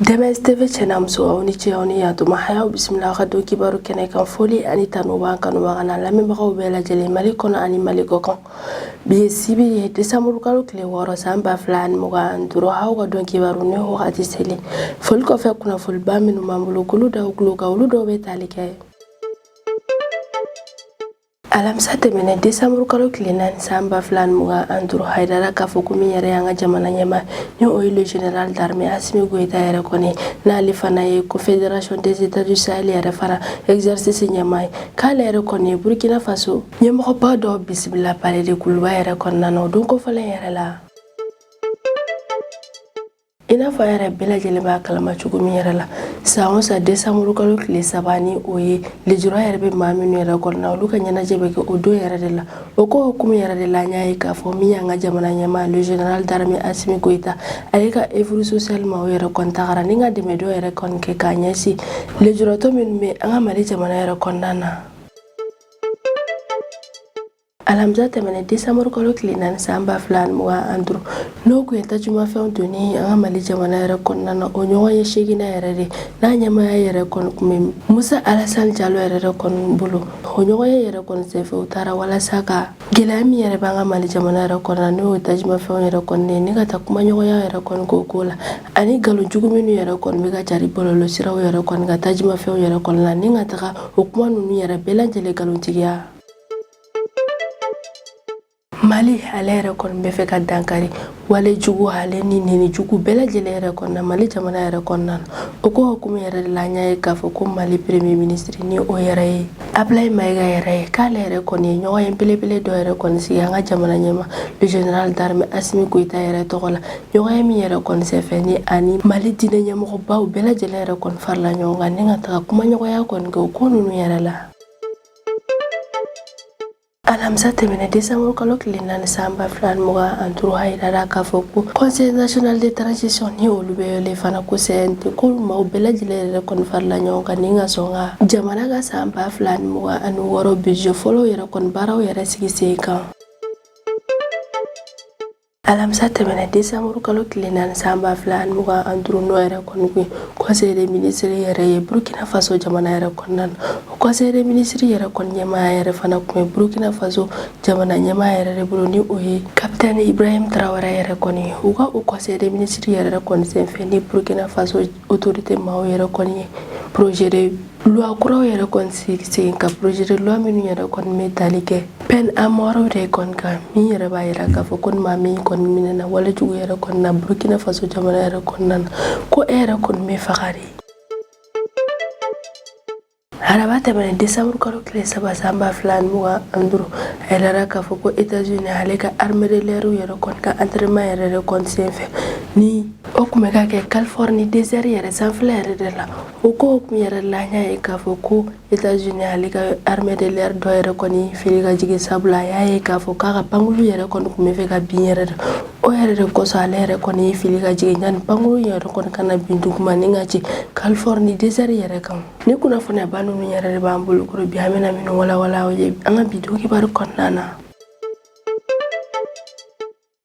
DMS-TV chenamso awni che awni ya tuma haya bismillah khadu kibaru kene kan foli ani tanuba kanuba kana lami bakaw bela jeli mali kono ani mali kokon bi sibi hete samuru kalu kle woro samba flan muga anduro hawa don kibaru ne ho ati seli fol ko fe kuna fol ba minu mambulo kulu da ukulu ka ulu do be talike alam sate mene desamuru kalo klinan samba flan muga anduro haidara ka fokumi yare yanga jamana nyema ni le général d'armée Assimi Goïta yare koni na lifana ye confédération des états du Sahel yare fara exercice nyema kala yare koni Burkina Faso nyema ko ba do bismillah palais de kulwa yare konna no don ko fala yare la ina fa yare bela jele ba kalama chugumi yare la sa on sa décembre kalo kle sabani oye le jura yare be maminu yare konna luka nyana jebe ke odo yare de la oko hukumi yare de la nyaay ka fo mi yanga jamana nyama le général d'armée Assimi Goïta alika evru social ma yare kon tagara ninga de medo yare kon ke kanyasi le jura to min me anga mali jamana yare konna na alamza temene décembre kalo klinan samba flan muga andro no ku eta juma fe on doni anga mali jamana yare konna na onyo ye shegina yare de na nyama yare kon kumem Musa Alassane Diallo yare kon bulu onyo ye yare kon sefe utara wala saka gelami yare banga mali jamana yare konna no eta juma fe on yare kon ne ni kata kuma nyo yare kon gogola ani galo juguminu yare kon mega jari bololo sirawo yare kon gata juma fe on yare kon la ni ngata hukuma nunu yare belanjele galo tigia Mali halere kon be fe ka dankari wale jugu hale ni nini jugu bela jelere kon na Mali jamana yere kon nan oko hukumi yere la nyaay ka fo ko Mali premier ministre ni o yere Ablaye Maiga yere kala yere kon ye nyo yen pele do yere kon si nga jamana nyema le général d'armée Assimi Goïta yere tokola nyo yen mi yere kon se fe ni ani Mali dine nyama ko baw bela jelere kon farla nyo nga ninga ta kuma nyo ya kon go ko nunu yere la alamsa temene décembre kalo klinan samba flan muga andro haidara ka foku conseil national de transition ni olube le fana ko sente ko ma bela jile kon farla nyonga ninga songa jamana ga samba flan muga anu woro budget folo yere kon baraw yere sigi seka alamsa temene décembre kalo klinan samba flan muga andro no yere kon ku conseil des ministres yere Burkina Faso jamana yere kon nan conseil des ministres yere kon nyama yere fana ko Burkina Faso jamana nyama yere buloni oye capitaine Ibrahim Traoré yere koni uga o conseil des ministres yere kon sen feni Burkina Faso autorité ma yere koni projet de loi kura yere kon si ka projet de loi minu yere kon metalike pen amoro de kon ka mi yere ba yere ka fo kon ma mi kon minena wala jugu yere kon na Burkina Faso jamana yere kon nan ko yere kon me fakari harabate bane décembre kalo kle saba samba flan muga andro elara ka foko États-Unis haleka armée de l'air yere kon ka entraînement yere kon senfe ni okume ka ke Californie désert yere sans flair de la oko okume yere la nya e ka foko États-Unis haleka armée de l'air do yere kon ni filiga jige sabla ya e ka foko ka pangulu yere kon kume fe ka binyere o yere ko so alere kon ni filiga jige nyan pangulu yere kon kana bindu kuma ninga ci Californie désert yere kan ni kuna fona banu nu yere bambulu ko bi amena min wala oje anga bidu ki bar kon nana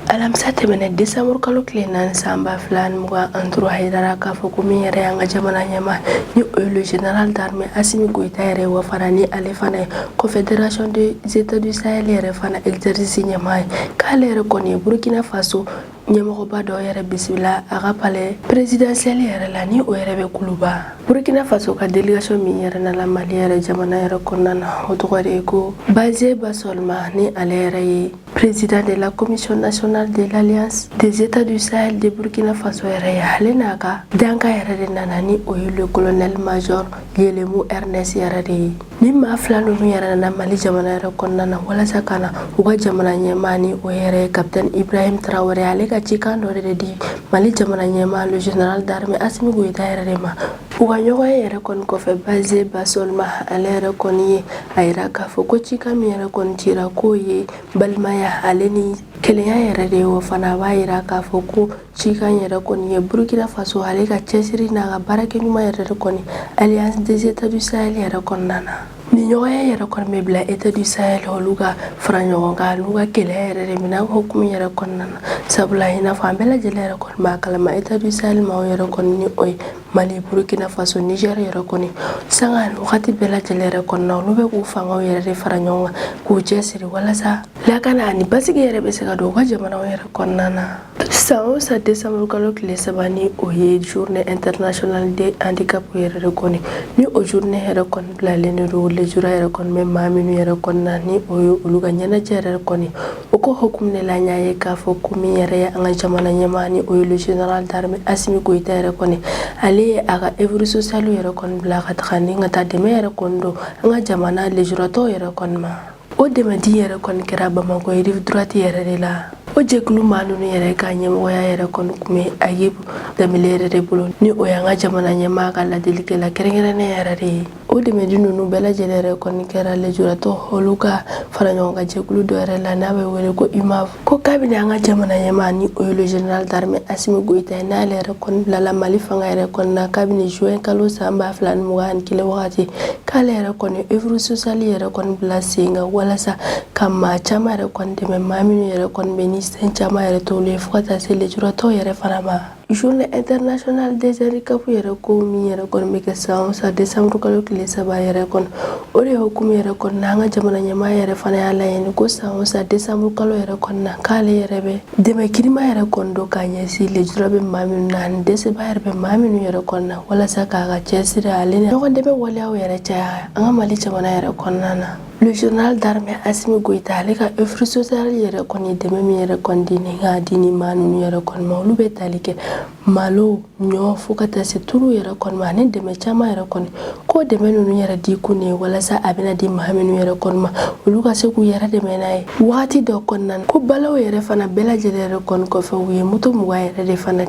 alam sate mene décembre kalo klinan samba flan muga andro haidara ka fo kumi yere anga jamana nyama ni le général d'armée Assimi Goïta yere wa farani ale fana confédération des états du Sahel yere fana exercice nyama kala yere koni Burkina Faso nyama ko ba do yere bismillah aga palais présidentiel yere la ni o yere be kuluba Burkina Faso ka délégation mi yere na la Mali yere jamana yere konnana o to ko basé basolma ni ale yere président de la commission nationale de l'alliance des états du Sahel de Burkina Faso yere halenaka danka yere de nanani o le colonel major Yelemu Ernest yere de ni ma flanu yere na Mali jamana yere konnana wala sakana uga jamana nyemani o yere capitaine Ibrahim Traoré aleka chikando de di Mali jamana nyema le général d'armée Assimi Goïta yere ma uga nyogo yere kon ko fe basé basolma alere kon yi ayra ka foko chika mi yere kon tira ko ye balmaya aleni kelenya yere de wo fana ba ira ka foko chika yere kon ye Burkina Faso aleka chesiri na ga barake nyuma yere kon alliance des états du Sahel yere kon nana ni nyoya yere kon mebla état du Sahel holuga franyo ga luga kele yere mina hukumi yere kon nana sabula ina fa bela jele kon ba kala ma eta du sahel ma o yere kon ni oy Mali, Burkina Faso, Niger yere koni sangan wakati bela jele kon na lube ku fanga yere fara nyonga ku jesiri wala sa la kana ani basigi yere be se ka do ka jamana yere kon nana sao sa décembre kalo kile sabani oye journée internationale des handicap yere koni ni o journée yere kon la lene do le jura yere kon me maminu yere kon na ni oyo uluga nyana jere koni oko hukum ne la nyaaye ka fo kumi yere ya anga jamana nyamani oyo le général d'armée Assimi Goïta yere koni ali aga evri social yere kon bla ka takani ngata de mere kondo anga jamana le jura to yere kon ma o de ma di yere kon kera Bamako rive droite yere la o jeklu manu ni yere ka nyemo ya yere kon kume ayib de milere de bolo ni o yanga jamana nyama ka la delike la kerengere ne yere re o de me dinu no bela jelere kon kera le jura to holuka faranyo ga jeklu do yere la na be wele ko imav ko kabine anga jamana nyama ni o le général d'armée Assimi Goïta na le yere kon la Mali fanga yere kon na kabine juin kalo samba flan mugan kile wakati kale yere kon evru social yere kon blasinga wala sa kama chama yere kon de me maminu yere kon beni sen chama yere to le fota se le jura to yere farama journée internationale des handicapés yere ko mi yere kon me ke sa décembre kalo kile saba yere kon ore hukum yere kon nanga jamana nyama yere fana yala yene ko sa décembre kalo yere kon na kale yere be de me kirima yere kon do kanye si le jura be maminu nan de se ba yere be maminu yere kon na wala sa ka ga chesira alene no de be wala yere cha anga mali jamana yere kon nana le journal d'armée Assimi Goïta aleka œuvre sociale yere kon de me yere kon dini ga dini manu yere kon mawlu be talike malo nyo fukata se turu yere kon mane de me chama yere kon ko de me nunu yere di kune wala sa abina di mahamenu yere kon ma uluka se ku yere de me nay wati do kon nan ko balaw yere fana bela jele yere kon ko fa wi muto mu wa yere de fana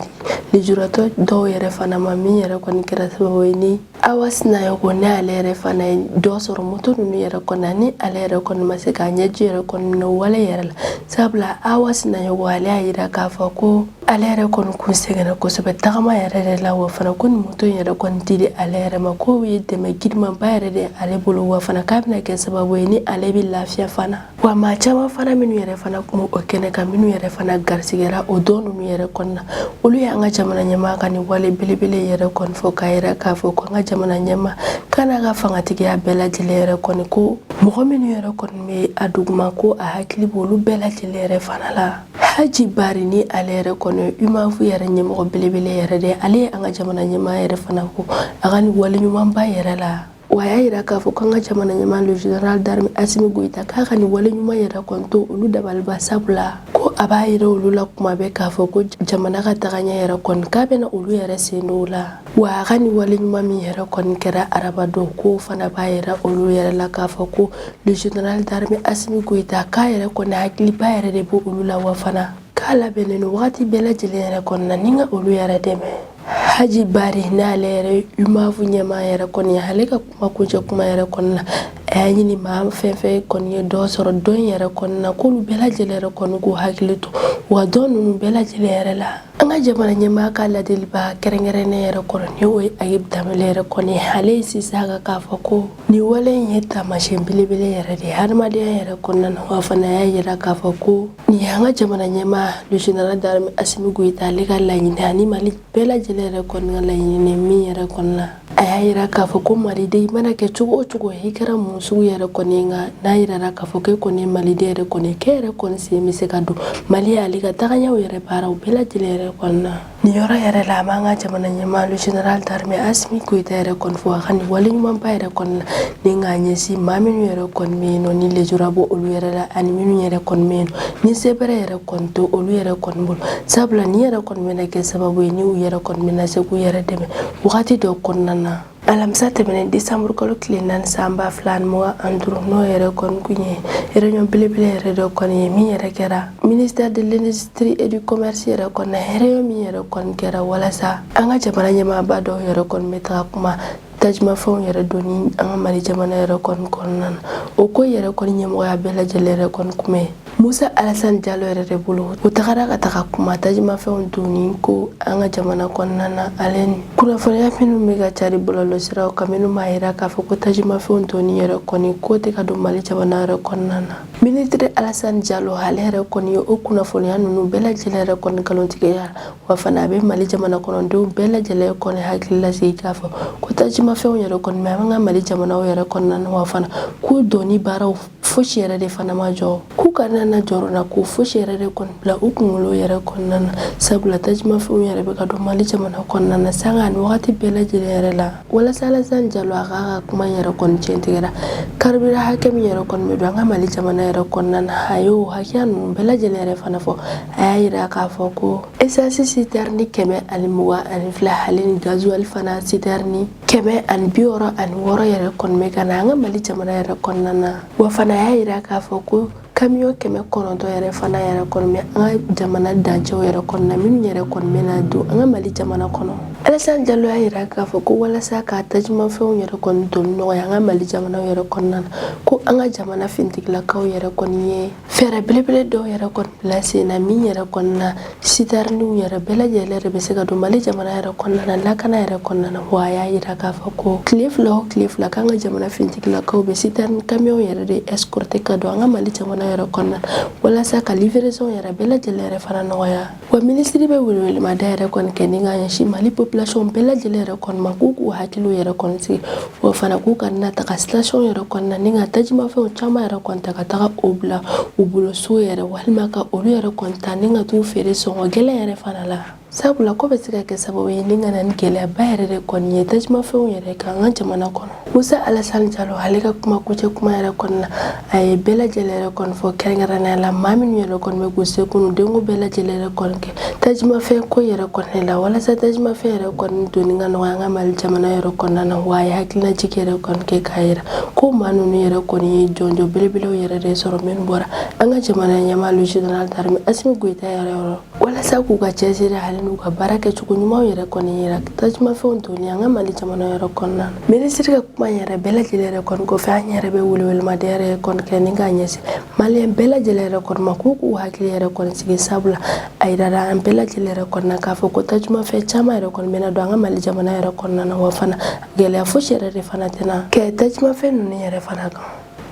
li jurato do yere fana ma mi yere kon kira so ni awas na yo ne ale yere fana do soro muto nunu yere kon ni ale yere kon ma se ka nyeji yere kon no wala yere sabla awas na yo wala ayira ka fa ko ale yere kon kun segena ko sobe tagama yere la wa fana kun muto yere kon didi ale yere ma ko wi de me gidma ba yere de ale bolo wa fana kabna ke sababu ni ale bi lafiya fana wa ma chama fana minu yere fana kuma o kene ka minu yere fana garsigera o donu nu yere kon na ulu ya nga jamana nyama ka ni wale bilibili yere kon fo ka yere ka fo ko nga jamana nyama kana ga fanga tigi ya bela jele yere kon ko mo minu yere kon me adugma ko a hakili bolu bela jele yere fana la haji bari ni ale yere kon uma fu yere nyemo bilibili yere de ale anga jamana nyama yere fana ko agani wale nyuma ba yere la waya ira ka fo kanga jamana nyama le général d'armée Assimi Goïta ka kani wale nyuma yere kon to ulu dabal ba sabula ko aba ira ulu la kuma be ka fo ko jamana ka taganya yere kon ka be na ulu yere senula wa kani wale nyuma mi yere kon kera araba do ko fana ba ira ulu yere la ka fo ko le général d'armée Assimi Goïta ka yere kon hakili ba yere de bo ulu la wa fana kala beneno wakati bela jele yere kon na ninga ulu yere deme haji bari na lere umavu nyama yere kon ya haleka kuma kunje kuma yere kon na ayani ni ma fefe kon ye do soro don yere kon na ko lu bela jele yere kon go hakilito wa don nu bela jele yere la anga jamana nyama ka la del ba kerengere ne yere kon ni o ayib damele yere kon ni hale si saga ka fa ko ni wala yeta ma shembele bele yere de har ma de yere kon na wa fana ya yere ka fa ko ni anga jamana nyama le général d'armée Assimi Goïta le ga la ni ani mali bela jele kon ngala yini mi yere kon na ayira ka fo ko mali de mana ke chugo hikara musu yere kon nga na yira ka fo ke kon mali de yere kon ke yere kon si mi se kadu mali ali ka taganya yere para u bela jele yere kon na ni yora yere la manga jamana nyama le général d'armée Assimi Goïta yere kon fo khani wali nyuma ba yere kon ni nga nyesi maminu yere kon mi no ni le jurabo olu yere la ani minu yere kon mi ni sebere yere kon to olu yere kon bul sabla ni yere kon mena ke sababu ni u yere kon mina se ku yere deme wakati do kon nana alamsa temene décembre kalo kile nan samba flan mo andro no yere kon kunye réunion bilibile yere do kon ye mi yere kera ministère de l'industrie et du commerce yere kon na réunion mi yere kon kera wala sa anga jamana nyama ba do yere kon metra kuma tajma fon yere doni anga mali jamana yere kon kon nan o ko yere kon nyemo ya bela jele yere kon kume Musa Alassane Diallo yɛrɛ bolo u tagara ka taga kuma tajimafɛnw donni ko an ka jamana kɔnɔna na ale kunnafoniya minnu bɛ ka cari bɔlɔlɔsiraw kan minnu b'a yira k'a fɔ ko tajimafɛnw donni yɛrɛ kɔni ko tɛ ka don Mali jamana yɛrɛ kɔnɔna na. Ministre Alassane Diallo ale yɛrɛ kɔni ye o kunnafoniya ninnu bɛɛ lajɛlen yɛrɛ kɔni nkalontigɛya wa fana a bɛ Mali jamana kɔnɔdenw bɛɛ lajɛlen kɔni hakili lasigi k'a fɔ ko tajimafɛnw yɛrɛ kɔni bɛ an ka Mali jamanaw yɛrɛ kɔnɔna na wa fana k'u donni baaraw fosi yɛrɛ de fana ma jɔ k'u ka nana jɔrɔ na ko fosi yɛrɛ de kɔni bila u kunkolo yɛrɛ kɔnɔna na sabula tajimafɛnw yɛrɛ bɛ ka don Mali jamana kɔnɔna na sanga ni wagati bɛɛ lajɛlen yɛrɛ la walasa Alassane Diallo a ka kuma yɛrɛ kɔni tiɲɛtigɛra karibira hakɛ min yɛrɛ kɔni bɛ don an ka Mali jamana yɛrɛ kɔnɔna na a y'o hakɛya ninnu bɛɛ lajɛlen yɛrɛ fana fɔ a y'a yira k'a fɔ ko essence citerne 122 hali ni gasoil fana citerne 166 yɛrɛ kɔni bɛ ka na an ka Mali jamana yɛrɛ kɔnɔna na wa fana a y'a yira k'a fɔ ko camion 900 yɛrɛ fana yɛrɛ kɔni bɛ an ka jamana dancɛw yɛrɛ kɔnɔna minnu yɛrɛ kɔni bɛna don an ka Mali jamana kɔnɔ. Alassane Diallo y'a yira k'a fɔ ko walasa ka tajimafɛnw yɛrɛ kɔni donni nɔgɔya an ka Mali jamana yɛrɛ kɔnɔna na ko an ka jamana fintigilakaw yɛrɛ kɔni ye fɛɛrɛ belebele dɔw yɛrɛ kɔni bila sen na min yɛrɛ kɔni na citernenw yɛrɛ bɛɛ lajɛlen de bɛ se ka don Mali jamana yɛrɛ kɔnɔna na lakana yɛrɛ kɔnɔna na wa a y'a yira k'a fɔ ko tile fila k'an ka jamana fintigilakaw bɛ citerne camion yɛrɛ de escorter ka don an ka Mali jamana yɛrɛ kɔnɔna walasa ka livraison yɛrɛ bɛɛ lajɛlen yɛrɛ fana nɔgɔya wa ministre bɛ welewelema da yɛrɛ kɔni kɛ ni ka ɲɛsin Mali population bɛɛ lajɛlen yɛrɛ kɔni ma k'u hakiliw yɛrɛ kɔni sigi wa fana k'u ka na taga station yɛrɛ kɔnɔna ni ka tajimafɛnw caman yɛrɛ kɔni ta ka taga o bila u bolo so yɛrɛ walima ka olu yɛrɛ kɔni ta ni ka t'u feere sɔngɔ gɛlɛn yɛrɛ fana la sabula ko bɛ se ka kɛ sababu ye ni ka na ni gɛlɛyaba yɛrɛ de kɔni ye tajimafɛnw yɛrɛ kan an ka jamana kɔnɔ. Musa Alassane Diallo ale ka kuma kucɛ kuma yɛrɛ kɔni na a ye bɛɛ lajɛlen yɛrɛ kɔni fɔ kɛrɛnkɛrɛnnenya la maa minnu yɛrɛ kɔni bɛ k'u se kunu denko bɛɛ lajɛlen yɛrɛ kɔni kɛ tajimafɛn ko yɛrɛ kɔni la walasa tajimafɛn yɛrɛ kɔni donni ka nɔgɔya an ka Mali jamana yɛrɛ kɔnɔna na wa a ye hakilinajigi yɛrɛ kɔni kɛ k'a yira ko maa ninnu yɛrɛ kɔni ye jɔnjɔ belebelew yɛrɛ de sɔrɔ minnu bɔra an ka jamana ɲɛmaa le général d'armée Assimi Goïta yɛrɛ yɔrɔ walasa k'u ka cɛsiri hali n'u ka baara kɛcogo ɲumanw yɛrɛ kɔni yira tajimafɛnw donni an ka Mali jamana yɛrɛ kɔnɔna na. Ministre ka kuma yɛrɛ bɛɛ lajɛlen yɛrɛ kɔni kɔfɛ an yɛrɛ bɛ welewelemaden yɛrɛ kɔni kɛ ni k'a ɲɛsin maliyɛn bɛɛ lajɛlen yɛrɛ kɔni ma k'u hakili yɛrɛ kɔni sigi sabula a yirara an bɛɛ lajɛlen yɛrɛ kɔni na k'a fɔ ko tajimafɛn caman yɛrɛ kɔni bɛna don an ka Mali jamana yɛrɛ kɔnɔna na wa fana gɛlɛya fosi yɛrɛ de fana tɛna kɛ tajimafɛn ninnu yɛrɛ fana kan.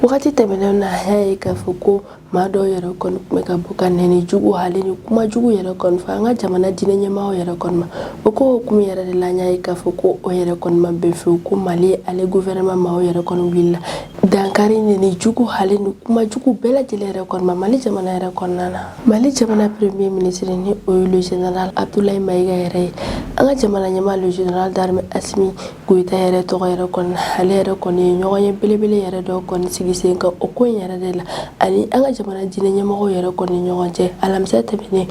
Wagati tɛmɛnenw na a y'a ye k'a fɔ ko maa dɔw yɛrɛ kɔni tun bɛ ka bɔ ka nɛni jugu hali ni kuma jugu yɛrɛ kɔni fɔ an ka jamana diinɛ ɲɛmaaw yɛrɛ kɔni ma o ko hukumu yɛrɛ de la an y'a ye k'a fɔ ko o yɛrɛ kɔni ma bɛn fewu ko Mali ale gouvernement maaw yɛrɛ kɔni wulila dankari nɛni jugu hali ni kuma jugu bɛɛ lajɛlen yɛrɛ kɔni ma Mali jamana yɛrɛ kɔnɔna na. Mali jamana premier ministre ni o ye le général Abdoulaye Maïga yɛrɛ ye an ka jamana ɲɛmaa le général d'armée Assimi Goïta yɛrɛ tɔgɔ yɛrɛ kɔni ale yɛrɛ kɔni ye ɲɔgɔnye belebele yɛrɛ dɔw kɔni sigi sen kan o ko in yɛrɛ de la ani an ka jamana diinɛ ɲɛmɔgɔw yɛrɛ kɔni ni ɲɔgɔn cɛ alamisa tɛmɛnen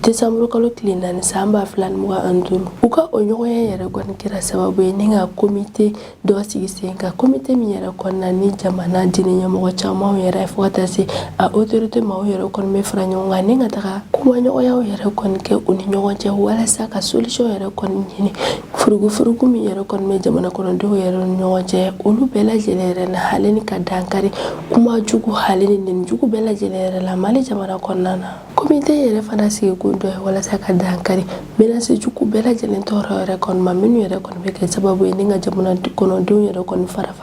décembre kalo tile 4 san 2025 u ka o ɲɔgɔnya yɛrɛ kɔni kɛra sababu ye ni ka komite dɔ sigi sen kan komite min yɛrɛ kɔnɔna ni jamana diinɛ ɲɛmɔgɔ camanw yɛrɛ fo ka taa se a autorité maaw yɛrɛ kɔni bɛ fara ɲɔgɔn kan ni ka taga kuma ɲɔgɔnyaw yɛrɛ kɔni kɛ u ni ɲɔgɔn cɛ walasa ka solution yɛrɛ kɔni ɲini furugufurugu min yɛrɛ kɔni bɛ jamana kɔnɔdenw yɛrɛ ni ɲɔgɔn cɛ olu bɛɛ lajɛlen yɛrɛ na hali ni ka dankari kuma jugu hali ni nɛni jugu bɛɛ lajɛlen yɛrɛ la Mali jamana kɔnɔna na. Komite yɛrɛ fana sigi kun dɔ ye walasa ka dankari menace jugu bɛɛ lajɛlen tɔɔrɔ yɛrɛ kɔni ma minnu yɛrɛ kɔni bɛ kɛ sababu ye ni ka jamana kɔnɔdenw yɛrɛ kɔni fara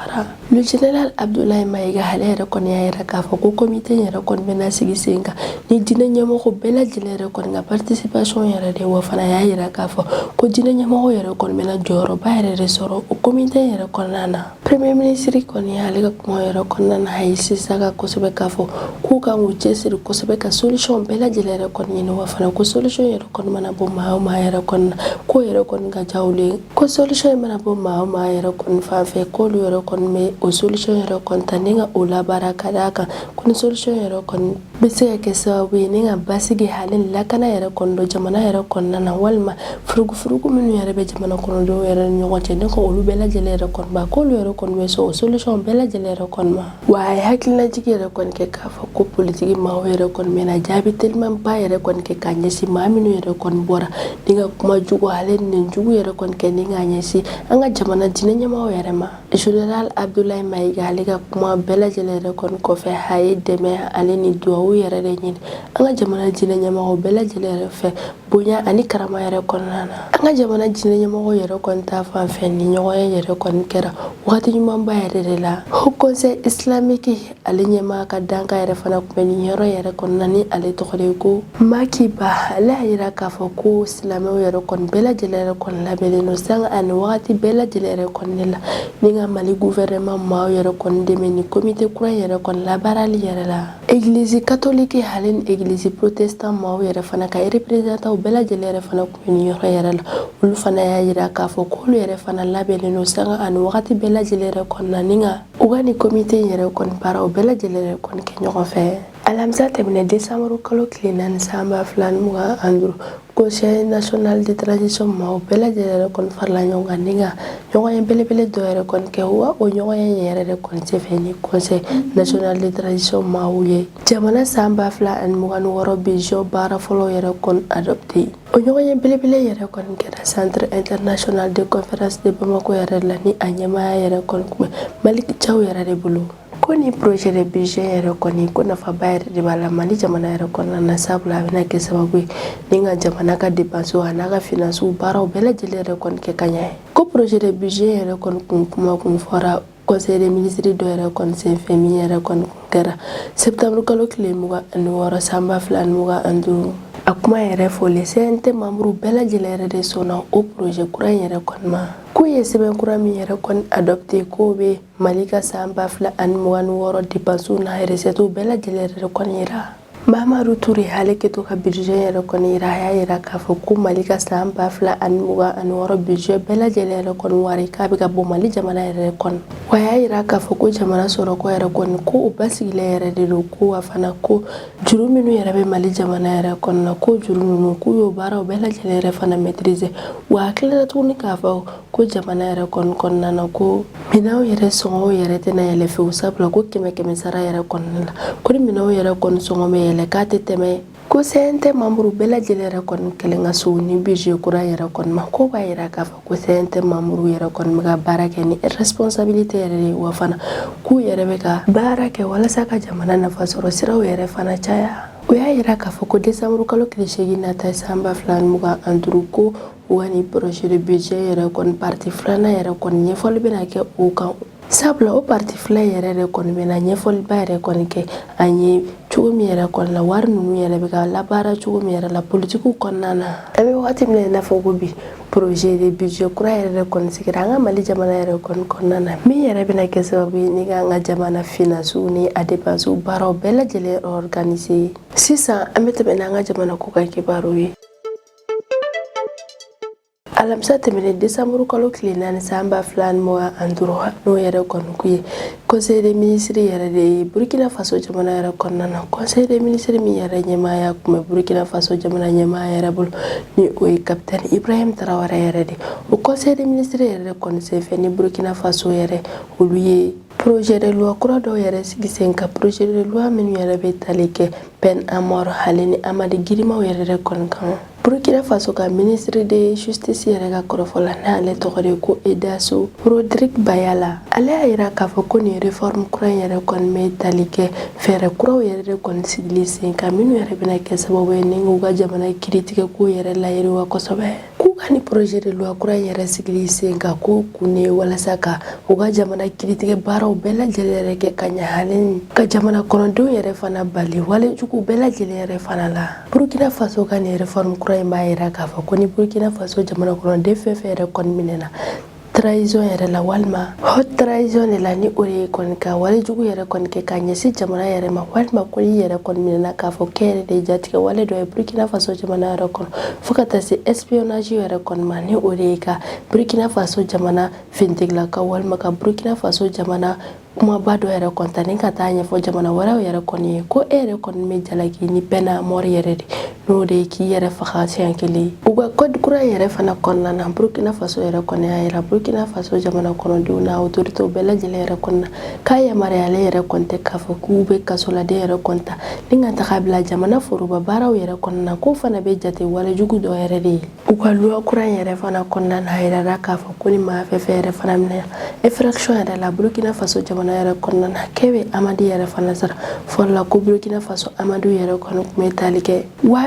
le général Abdoulaye Maïga ale yɛrɛ kɔni y'a yira k'a fɔ ko komite yɛrɛ kɔni bɛna sigi sen kan ni diinɛ ɲɛmɔgɔ bɛɛ lajɛlen yɛrɛ kɔni ka participation yɛrɛ de wa fana y'a yira k'a fɔ ko diinɛ ɲɛmɔgɔ yɛrɛ kɔni bɛna jɔyɔrɔba yɛrɛ de sɔrɔ o komite yɛrɛ kɔnɔna na. Premier ministre kɔni ale ka kuma yɛrɛ kɔnɔna na a ye sisan ka kosɛbɛ k'a fɔ k'u kan k'u cɛsiri kosɛbɛ ka solution bɛɛ lajɛlen yɛrɛ kɔni ɲini wa fana ko solution yɛrɛ kɔni mana bɔ maa o maa yɛrɛ kɔni na ko yɛrɛ kɔni ka diya olu ye ko solution mana bɔ maa o maa yɛrɛ kɔni fan fɛ k'olu yɛrɛ kɔni bɛ o solution yɛrɛ kɔni ta ni ka o labaara ka d'a kan ko ni solution yɛrɛ kɔni bɛ se ka kɛ sababu ye ni ka basigi hali ni lakana yɛrɛ kɔni don jamana yɛrɛ kɔnɔna na walima furugufurugu minnu yɛrɛ bɛ jamana kɔnɔdenw yɛrɛ ni ɲɔgɔn cɛ ni ka olu bɛɛ lajɛlen yɛrɛ kɔni ma k'olu yɛrɛ kɔni bɛ sɔn o solution bɛɛ lajɛlen yɛrɛ kɔni ma wa a ye hakilinajigi yɛrɛ kɔni kɛ k'a fɔ ko politiki maaw yɛrɛ kɔni bɛna jaabi telimanba yɛrɛ kɔni kɛ k'a ɲɛsin maa minnu yɛrɛ kɔni bɔra ni ka kuma jugu hali ni jugu yɛrɛ kɔni kɛ ni k'a ɲɛsin an ka jamana diinɛ ɲɛmaaw yɛrɛ ma. Général Abdoulaye Maïga ale ka kuma bɛɛ lajɛlen yɛrɛ kɔni kɔfɛ a ye dɛmɛ ale ni duwawu duwawu yɛrɛ de ɲini an ka jamana jinɛ ɲɛmɔgɔw bɛɛ lajɛlen yɛrɛ fɛ bonya ani karama yɛrɛ kɔnɔna na. An ka jamana jinɛ ɲɛmɔgɔw yɛrɛ kɔni ta fan fɛ ni ɲɔgɔnya yɛrɛ kɔni kɛra wagati ɲumanba yɛrɛ de la. Haut Conseil islamique ale ɲɛmaa ka danka yɛrɛ fana kun bɛ nin yɔrɔ yɛrɛ kɔnɔna ni ale tɔgɔ de ko Maki Ba. Ale y'a yira k'a fɔ ko silamɛw yɛrɛ kɔni bɛɛ lajɛlen yɛrɛ kɔni labɛnnen don sanga ani wagati bɛɛ lajɛlen yɛrɛ kɔni de la ni ka Mali gouvernement maaw yɛrɛ kɔni dɛmɛ ni comité kura yɛrɛ kɔni labaarali yɛrɛ la. Église catholique hali ni église protestant maaw yɛrɛ fana ka représentant bɛɛ lajɛlen yɛrɛ fana kun bɛ nin yɔrɔ yɛrɛ la. Olu fana y'a yira k'a fɔ k'olu yɛrɛ fana labɛnnen don sanga ani wagati bɛɛ lajɛlen yɛrɛ kɔnɔna ni ka u ka ni comité yɛrɛ kɔni baaraw bɛɛ lajɛlen yɛrɛ kɔni kɛ ɲɔgɔn fɛ. Alamisa tɛmɛnen décembre kalo tile 4 san 2025 Conseil national de transition maaw bɛɛ lajɛlen yɛrɛ kɔni farala ɲɔgɔn kan ni ka ɲɔgɔnye belebele dɔ yɛrɛ kɔni kɛ wa o ɲɔgɔnye yɛrɛ de kɔni senfɛ ni Conseil national de transition maaw ye jamana san 2026 vision baara fɔlɔ yɛrɛ kɔni adopté. O ɲɔgɔnye belebele yɛrɛ kɔni kɛra Centre international de conférence de Bamako yɛrɛ la ni a ɲɛmaaya yɛrɛ kɔni kun bɛ Malick Thiaw yɛrɛ de bolo. Ko ni projet de budget yɛrɛ kɔni ko nafaba yɛrɛ de b'a la Mali jamana yɛrɛ kɔnɔna na sabula a bɛna kɛ sababu ye ni ka jamana ka dépenses a n'a ka finances baaraw bɛɛ lajɛlen yɛrɛ kɔni kɛ ka ɲɛ. Ko projet de budget yɛrɛ kɔni kuma kun fɔra Conseil des ministres dɔ yɛrɛ kɔni senfɛ min yɛrɛ kɔni kɛra septembre kalo tile 26 san 2025. A kuma yɛrɛ fɔlen CNT membres bɛɛ lajɛlen yɛrɛ de sɔnna o projet kura yɛrɛ kɔni ma. K'u ye sɛbɛn kura min yɛrɛ kɔni adopté k'o bɛ Mali ka san 2026 dépenses n'a recettes bɛɛ lajɛlen yɛrɛ kɔni yira. Mahamadou Touré ale kɛ to ka budget yɛrɛ kɔni yira a y'a yira k'a fɔ ko Mali ka san 2026 budget bɛɛ lajɛlen yɛrɛ kɔni wari k'a bɛ ka bɔ Mali jamana yɛrɛ kɔnɔ. Wa a y'a yira k'a fɔ ko jamana sɔrɔko yɛrɛ kɔni ko o basigilen yɛrɛ de don ko wa fana ko juru minnu yɛrɛ bɛ Mali jamana yɛrɛ kɔnɔna ko juru ninnu k'u y'o baaraw bɛɛ lajɛlen yɛrɛ fana maîtriser. Wa a tilala tuguni k'a fɔ ko jamana yɛrɛ kɔni kɔnɔna na ko minɛnw yɛrɛ sɔngɔw yɛrɛ tɛna yɛlɛ fewu sabula ko 100 sara yɛrɛ kɔnɔna la ko ni minɛnw yɛrɛ kɔni sɔngɔ bɛ yɛlɛ k'a tɛ tɛmɛ. Ko CNT membres bɛɛ lajɛlen yɛrɛ kɔni kɛlen ka so ni budget kura yɛrɛ kɔni ma ko b'a yira k'a fɔ ko CNT membres yɛrɛ kɔni bɛ ka baara kɛ ni responsabilité yɛrɛ de ye wa fana k'u yɛrɛ bɛ ka baara kɛ walasa ka jamana nafa sɔrɔ siraw yɛrɛ fana caya. O y'a yira k'a fɔ ko décembre kalo tile 8 nata san 2025 ko u ka ni projet de budget yɛrɛ kɔni partie filanan yɛrɛ kɔni ɲɛfɔli bɛna kɛ o kan. Sabula o partie fila yɛrɛ de kɔni bɛna ɲɛfɔliba yɛrɛ kɔni kɛ an ye cogo min yɛrɛ kɔni la wari ninnu yɛrɛ bɛ ka labaara cogo min yɛrɛ la politikiw kɔnɔna na. An bɛ wagati min na i n'a fɔ ko bi projet de budget kura yɛrɛ de kɔni sigira an ka Mali jamana yɛrɛ kɔni kɔnɔna na min yɛrɛ bɛna kɛ sababu ye ni an ka jamana finances ni a dépenses baaraw bɛɛ lajɛlen organiser. Sisan an bɛ tɛmɛ n'an ka jamana ko kan kibaruw ye. Alamisa tɛmɛnen décembre kalo tile 4 san 2025 n'o yɛrɛ kɔni kun ye Conseil des ministres yɛrɛ de ye Burkina Faso jamana yɛrɛ kɔnɔna na. Conseil des ministres min yɛrɛ ɲɛmaaya kun bɛ Burkina Faso jamana ɲɛmaaya yɛrɛ bolo ni o ye capitaine Ibrahim Traoré yɛrɛ de. O Conseil des ministres yɛrɛ de kɔni senfɛ ni Burkina Faso yɛrɛ olu ye projet de loi kura dɔw yɛrɛ sigi sen kan projet de loi minnu yɛrɛ bɛ tali kɛ peine à mort hali ni amadi girimaw yɛrɛ de kɔni kan. Burkina Faso ka ministre de justice yɛrɛ ka kɔrɔfɔla n'ale tɔgɔ de ko Edaso Rodrigue Bayala. Ale y'a yira k'a fɔ ko nin réforme kura yɛrɛ kɔni bɛ tali kɛ fɛɛrɛ kuraw yɛrɛ de kɔni sigili sen kan minnu yɛrɛ bɛna kɛ sababu ye ni u ka jamana kiritigɛ ko yɛrɛ layiriwa kosɛbɛ. K'u ka ni projet de loi kura yɛrɛ sigili sen kan ko kun ye walasa ka u ka jamana kiritigɛ baaraw bɛɛ lajɛlen yɛrɛ kɛ ka ɲɛ hali ka jamana kɔnɔdenw yɛrɛ fana bali walejugu bɛɛ lajɛlen yɛrɛ fana la. Burkina Faso ka ni réforme kura in b'a yira k'a fɔ ko ni Burkina Faso jamana kɔnɔden fɛn fɛn yɛrɛ kɔni minɛna trahison yɛrɛ la walima haute trahison de la ni o de kɔni ka walejugu yɛrɛ kɔni kɛ ka ɲɛsin jamana yɛrɛ ma walima ko i yɛrɛ kɔni minɛna k'a fɔ kɛ yɛrɛ de jatigɛ wale dɔ ye Burkina Faso jamana yɛrɛ kɔnɔ fo ka taa se espionnage yɛrɛ kɔni ma ni o de ye ka Burkina Faso jamana fintigilakaw walima ka Burkina Faso jamana kumaba dɔ yɛrɛ kɔntan ni ka taa ɲɛfɔ jamana wɛrɛw yɛrɛ kɔni ye ko e yɛrɛ kɔni bɛ jalaki ni peine à mort yɛrɛ de n'o de ye k'i yɛrɛ faga siɲɛ kelen. U ka code kura yɛrɛ fana kɔnɔna na Burkina Faso yɛrɛ kɔni y'a yira Burkina Faso jamana kɔnɔdenw n'a autorités bɛɛ lajɛlen yɛrɛ kɔnɔna k'a yamaruyalen yɛrɛ kɔni tɛ k'a fɔ k'u bɛ kasoladen yɛrɛ kɔni ta ni ka taga bila jamana foroba baaraw yɛrɛ kɔnɔna k'o fana bɛ jate walejugu dɔ yɛrɛ de ye. U ka loi kura yɛrɛ fana kɔnɔna na a yirala k'a fɔ ko ni maa fɛn fɛn yɛrɛ fana minɛ infraction yɛrɛ la Burkina Faso jamana yɛrɛ kɔnɔna na k'e bɛ amende yɛrɛ fana sara fɔlɔla ko Burkina Faso amende yɛrɛ kɔni tun bɛ tali kɛ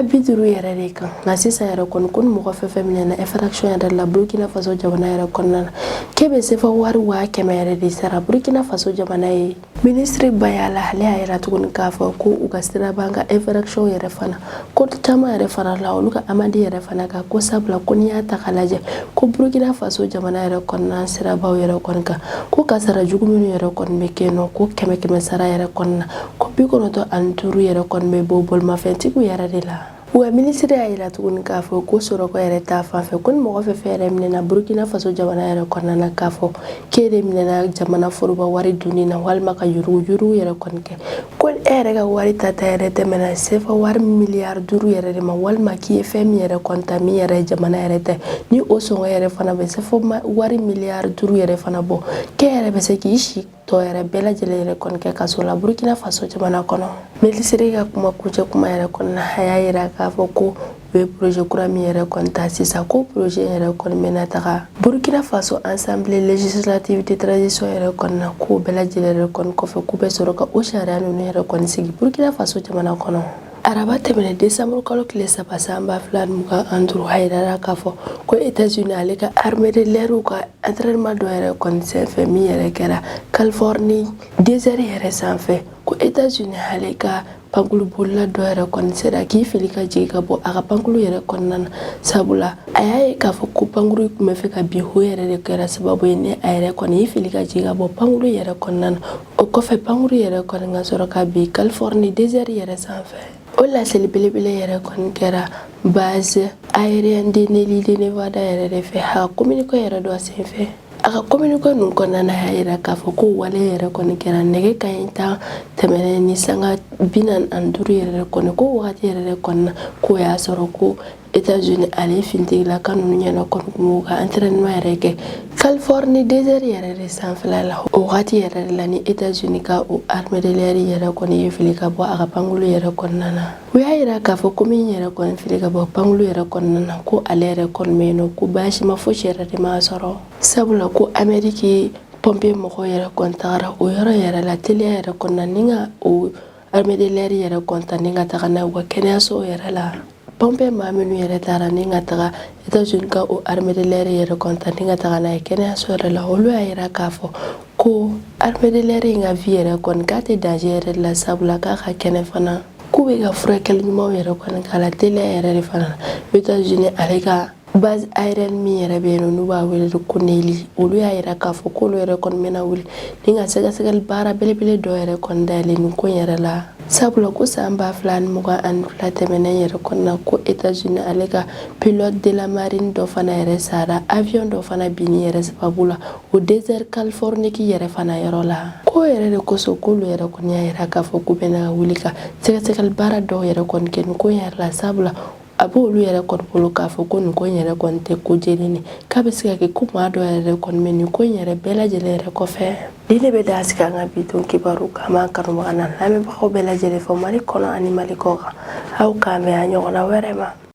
50,000 yɛrɛ de kan nka sisan yɛrɛ kɔni ko ni mɔgɔ fɛn fɛn minɛna infraction yɛrɛ la Burkina Faso jamana yɛrɛ kɔnɔna na k'e bɛ se fɔ wari 100,000 yɛrɛ de sara Burkina Faso jamana ye. Ministre Bayala ale y'a yira tuguni k'a fɔ ko u ka siraban ka infraction yɛrɛ fana ko caman yɛrɛ fana la olu ka amende yɛrɛ fana kan ko sabula ko n'i y'a ta k'a lajɛ ko Burkina Faso jamana yɛrɛ kɔnɔna sirabaw yɛrɛ kɔni kan ko kasara jugu minnu yɛrɛ kɔni bɛ kɛ yen nɔ ko 100 sara yɛrɛ kɔnɔna ko 95 yɛrɛ kɔni bɛ bɔ bolimafɛntigiw yɛrɛ de la. Wa ministre y'a yira tuguni k'a fɔ ko Soroko yɛrɛ ta fanfɛ ko ni mɔgɔ fɛn fɛn yɛrɛ minɛna Burkina Faso jamana yɛrɛ kɔnɔna na k'a fɔ k'e de minɛna jamana foroba wari dunni na walima ka yurugu yɛrɛ kɔni kɛ ko e yɛrɛ ka wari tata yɛrɛ tɛmɛna sefa wari miliyari 5 yɛrɛ de ma walima k'i ye fɛn min yɛrɛ kɔni ta min yɛrɛ jamana yɛrɛ tɛ ni o sɔngɔ yɛrɛ fana bɛ sefa wari miliyari 5 yɛrɛ fana bɔ k'e yɛrɛ bɛ se k'i si tɔ yɛrɛ bɛɛ lajɛlen yɛrɛ kɔni kɛ kaso la Burkina Faso jamana kɔnɔ. Minisiri ka kuma kuncɛ kuma yɛrɛ kɔnɔna a y'a yira k'a fɔ ko u ye projet kura min yɛrɛ kɔni ta sisan ko projet yɛrɛ kɔni bɛna taga Burkina Faso Assemblée législative de transition yɛrɛ kɔni na k'o bɛɛ lajɛlen yɛrɛ kɔni kɔfɛ k'u bɛ sɔrɔ ka o sariya ninnu yɛrɛ kɔni sigi Burkina Faso jamana kɔnɔ. Araba tɛmɛnen décembre kalo tile 3 san 2025 a yirala k'a fɔ ko États-Unis ale ka armée de l'air ka entraînement dɔ yɛrɛ kɔni senfɛ min yɛrɛ kɛra Californie désert yɛrɛ sanfɛ ko États-Unis ale ka pankulubolila dɔ yɛrɛ kɔni sera k'i fili ka jigin ka bɔ a ka pankulu yɛrɛ kɔnɔna na sabula a y'a ye k'a fɔ ko pankulu tun bɛ fɛ ka bin o yɛrɛ de kɛra sababu ye ni a yɛrɛ kɔni y'i fili ka jigin ka bɔ pankulu yɛrɛ kɔnɔna na o kɔfɛ pankulu yɛrɛ kɔni ka sɔrɔ ka bin Californie désert yɛrɛ sanfɛ. O laseli belebele yɛrɛ kɔni kɛra base aérienne de Nelly de Nevada yɛrɛ de fɛ a ka communiqué yɛrɛ dɔ senfɛ. A ka communiqué ninnu kɔnɔna na a y'a yira k'a fɔ ko wale yɛrɛ kɔni kɛra nɛgɛ kanɲɛ 10 tɛmɛnen ni sanga 45 yɛrɛ kɔni ko wagati yɛrɛ kɔni na k'o y'a sɔrɔ ko États-Unis ale fintigilaka ninnu ɲɛna kɔni kun b'u ka entraînement yɛrɛ kɛ Californie désert yɛrɛ de sanfɛla la o wagati yɛrɛ de la ni États-Unis ka o armée de l'air yɛrɛ kɔni ye fili ka bɔ a ka pankulu yɛrɛ kɔnɔna na. U y'a yira k'a fɔ ko min yɛrɛ kɔni fili ka bɔ pankulu yɛrɛ kɔnɔna na ko ale yɛrɛ kɔni bɛ yen nɔ ko baasi ma fosi yɛrɛ de m'a sɔrɔ sabula ko Amérique pompier mɔgɔw yɛrɛ kɔni tagara o yɔrɔ yɛrɛ la teliya yɛrɛ kɔnɔna ni ka o armée de l'air yɛrɛ kɔni ta ni ka taga n'a ye u ka kɛnɛyaso yɛrɛ la. Pompier maa minnu yɛrɛ taara ni ka taga États-Unis ka o armée de l'air yɛrɛ kɔni ta ni ka taga n'a ye kɛnɛyaso yɛrɛ la olu y'a yira k'a fɔ ko armée de l'air in ka vie yɛrɛ kɔni k'a tɛ danger yɛrɛ de la sabula k'a ka kɛnɛ fana k'u bɛ ka furakɛli ɲumanw yɛrɛ kɔni k'a la teliya yɛrɛ de fana na États-Unis ale ka base aérienne min yɛrɛ bɛ yen nɔ n'u b'a wele ko Nelly olu y'a yira k'a fɔ k'olu yɛrɛ kɔni bɛna wuli ni ka sɛgɛsɛgɛli baara belebele dɔ yɛrɛ kɔni dayɛlɛ nin ko in yɛrɛ la sabula ko san 2022 tɛmɛnen yɛrɛ kɔni na ko États-Unis ale ka pilote de la marine dɔ fana yɛrɛ sara avion dɔ fana binni yɛrɛ sababu la o désert Californie yɛrɛ fana yɔrɔ la ko yɛrɛ de kosɔn k'olu yɛrɛ kɔni y'a yira k'a fɔ k'u bɛna wuli ka sɛgɛsɛgɛli baara dɔw yɛrɛ kɔni kɛ nin ko in yɛrɛ la sabula a b'olu yɛrɛ kɔni bolo k'a fɔ ko nin ko in yɛrɛ kɔni tɛ ko jɛlen ye k'a bɛ se ka kɛ ko maa dɔ yɛrɛ kɔni bɛ nin ko in yɛrɛ bɛɛ lajɛlen yɛrɛ kɔfɛ. Ni ne bɛ da sigi an ka bi don kibaru kan an kanubaga na lamɛnbagaw bɛɛ lajɛlen fɔ Mali kɔnɔ ani Mali kɔ kan aw k'an bɛn a ɲɔgɔnna wɛrɛ ma.